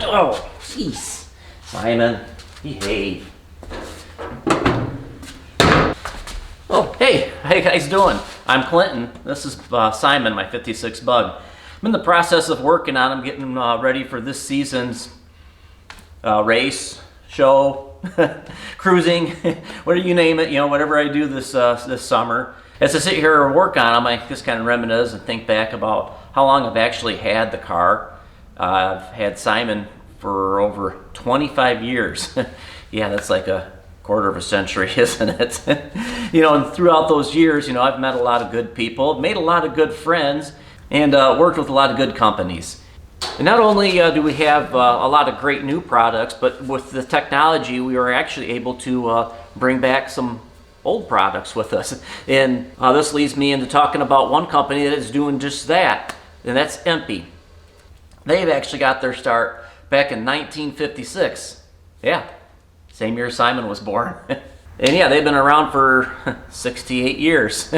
Oh, jeez. Simon, behave. Oh, hey, how you guys doing? I'm Clinton. This is Simon, my 56 Bug. I'm in the process of working on them, getting ready for this season's race, show, cruising, whatever you name it, you know, whatever I do this summer. As I sit here and work on them, I just kind of reminisce and think back about how long I've actually had the car. I've had Simon for over 25 years. Yeah, that's like a quarter of a century, isn't it? You know, and throughout those years, you know, I've met a lot of good people, made a lot of good friends, and worked with a lot of good companies. And not only do we have a lot of great new products, but with the technology, we were actually able to bring back some old products with us. And this leads me into talking about one company that is doing just that, and that's Empi. They've actually got their start back in 1956. Yeah, same year Simon was born. And yeah, they've been around for 68 years.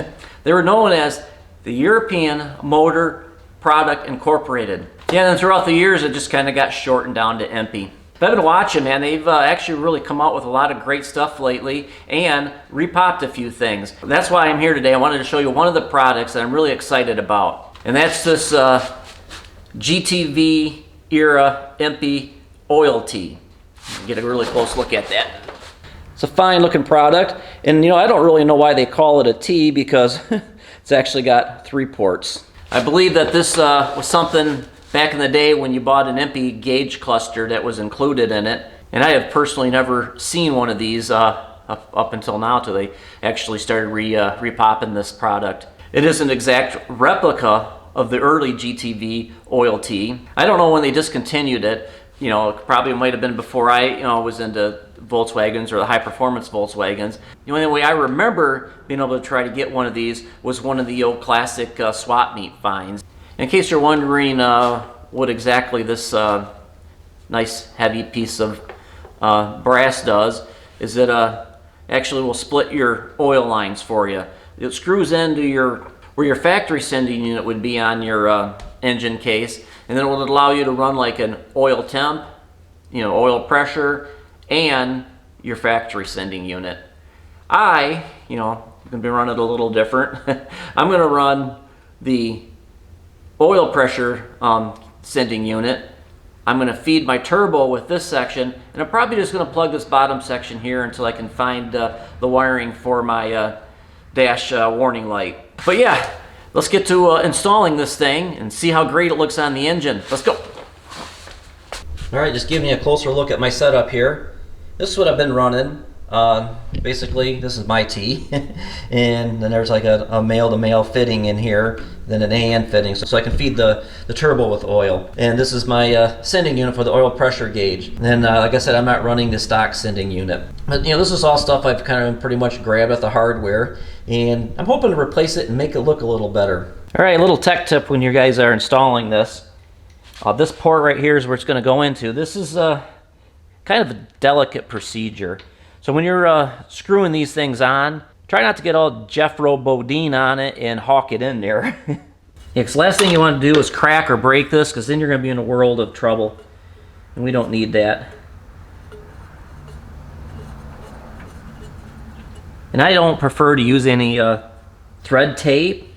They were known as the European Motor Product Incorporated. Yeah, and then throughout the years, it just kind of got shortened down to Empi. But I've been watching, man. They've actually really come out with a lot of great stuff lately and repopped a few things. That's why I'm here today. I wanted to show you one of the products that I'm really excited about. And that's this GTV Era Empi Oil-T. Get a really close look at that. It's a fine looking product. And you know, I don't really know why they call it a T because it's actually got 3 ports. I believe that this was something back in the day when you bought an Empi gauge cluster that was included in it. And I have personally never seen one of these up until now, till they actually started repopping this product. It is an exact replica of the early GTV Oil-T. I don't know when they discontinued it. You know, it probably might have been before I was into Volkswagens or the high performance Volkswagens. The only way I remember being able to try to get one of these was one of the old classic swap meet finds. In case you're wondering what exactly this nice heavy piece of brass does, is it actually will split your oil lines for you. It screws into where your factory sending unit would be on your engine case, and then it will allow you to run like an oil temp, you know, oil pressure, and your factory sending unit. I'm going to be running it a little different. I'm going to run the oil pressure sending unit. I'm going to feed my turbo with this section, and I'm probably just going to plug this bottom section here until I can find the wiring for my dash warning light. But yeah, let's get to installing this thing and see how great it looks on the engine. Let's go. All right, just giving you a closer look at my setup here. This is what I've been running. Basically, this is my T, and then there's like a male-to-male fitting in here, then an AN fitting, so I can feed the turbo with oil. And this is my sending unit for the oil pressure gauge. And then, like I said, I'm not running the stock sending unit. But you know, this is all stuff I've kind of pretty much grabbed at the hardware, and I'm hoping to replace it and make it look a little better. All right, a little tech tip when you guys are installing this. This port right here is where it's going to go into. This is kind of a delicate procedure. So when you're screwing these things on, try not to get all Jeffro Bodine on it and hawk it in there. Yeah, because the last thing you want to do is crack or break this, because then you're going to be in a world of trouble, and we don't need that. And I don't prefer to use any thread tape,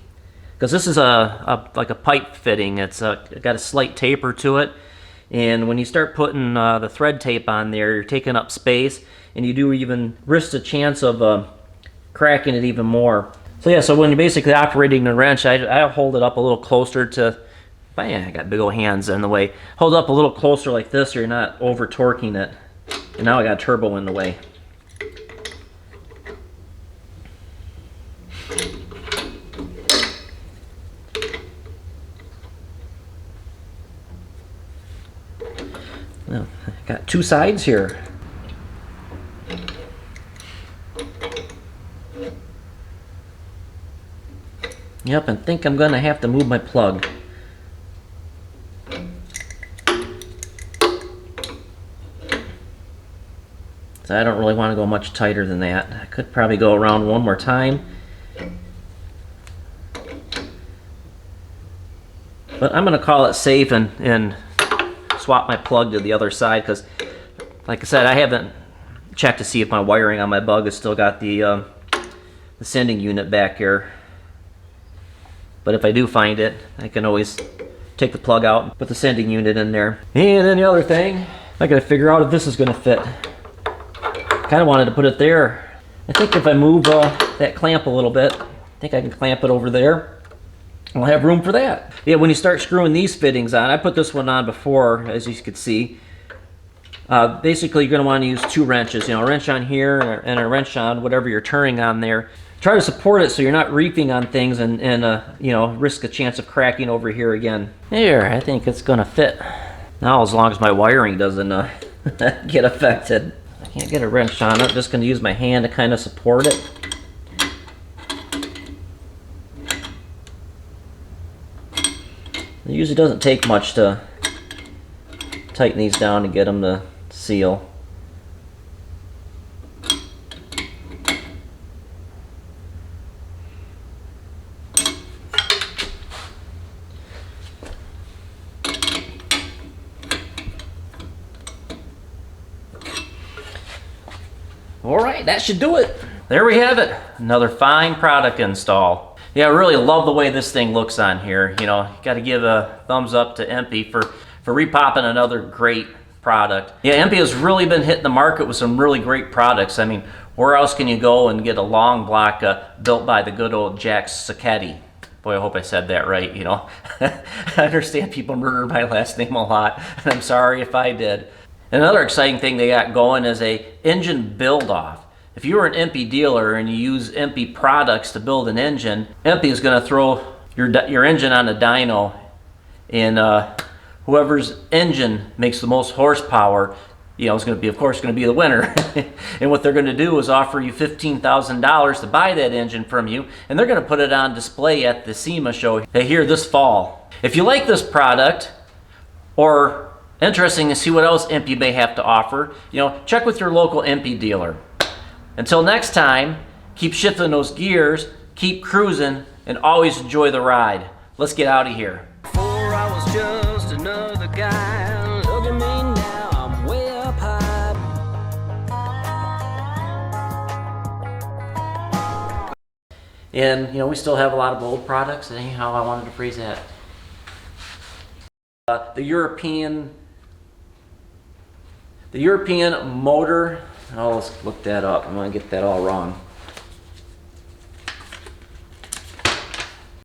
because this is like a pipe fitting. It's got a slight taper to it, and when you start putting the thread tape on there, you're taking up space, and you do even risk the chance of cracking it even more. So yeah, so when you're basically operating the wrench, I hold it up a little closer to, I got big old hands in the way. Hold up a little closer like this, or you're not over torquing it. And now I got turbo in the way. Now, I got 2 sides here. Yep, and think I'm gonna have to move my plug. So I don't really want to go much tighter than that. I could probably go around one more time. But I'm gonna call it safe and swap my plug to the other side because, like I said, I haven't checked to see if my wiring on my bug has still got the sending unit back here. But if I do find it, I can always take the plug out and put the sending unit in there. And then the other thing, I gotta figure out if this is gonna fit. Kind of wanted to put it there. I think if I move that clamp a little bit, I think I can clamp it over there. I'll have room for that. Yeah, when you start screwing these fittings on, I put this one on before, as you could see. Basically, you're going to want to use 2 wrenches. You know, a wrench on here and a wrench on whatever you're turning on there. Try to support it so you're not reefing on things and you know, risk a chance of cracking over here again. There, I think it's going to fit. Now, as long as my wiring doesn't get affected. I can't get a wrench on it. I'm just going to use my hand to kind of support it. It usually doesn't take much to tighten these down to get them to seal. All right, that should do it. There we have it. Another fine product install. Yeah, I really love the way this thing looks on here. You know, got to give a thumbs up to Empi for repopping another great product. Yeah, Empi has really been hitting the market with some really great products. I mean, where else can you go and get a long block built by the good old Jack Sacchetti? Boy, I hope I said that right, you know. I understand people murder my last name a lot, and I'm sorry if I did. Another exciting thing they got going is a engine build-off. If you're an Empi dealer and you use Empi products to build an engine, Empi is going to throw your engine on a dyno, and whoever's engine makes the most horsepower, you know, is going to be, of course, going to be the winner. And what they're going to do is offer you $15,000 to buy that engine from you, and they're going to put it on display at the SEMA show here this fall. If you like this product, or interesting to see what else Empi may have to offer, you know, check with your local Empi dealer. Until next time, keep shifting those gears, keep cruising, and always enjoy the ride. Let's get out of here. Before I was just another guy. Look at me now, I'm way up high. And, you know, we still have a lot of old products. Anyhow, I wanted to phrase that. The European motor. Oh, let's look that up. I'm going to get that all wrong.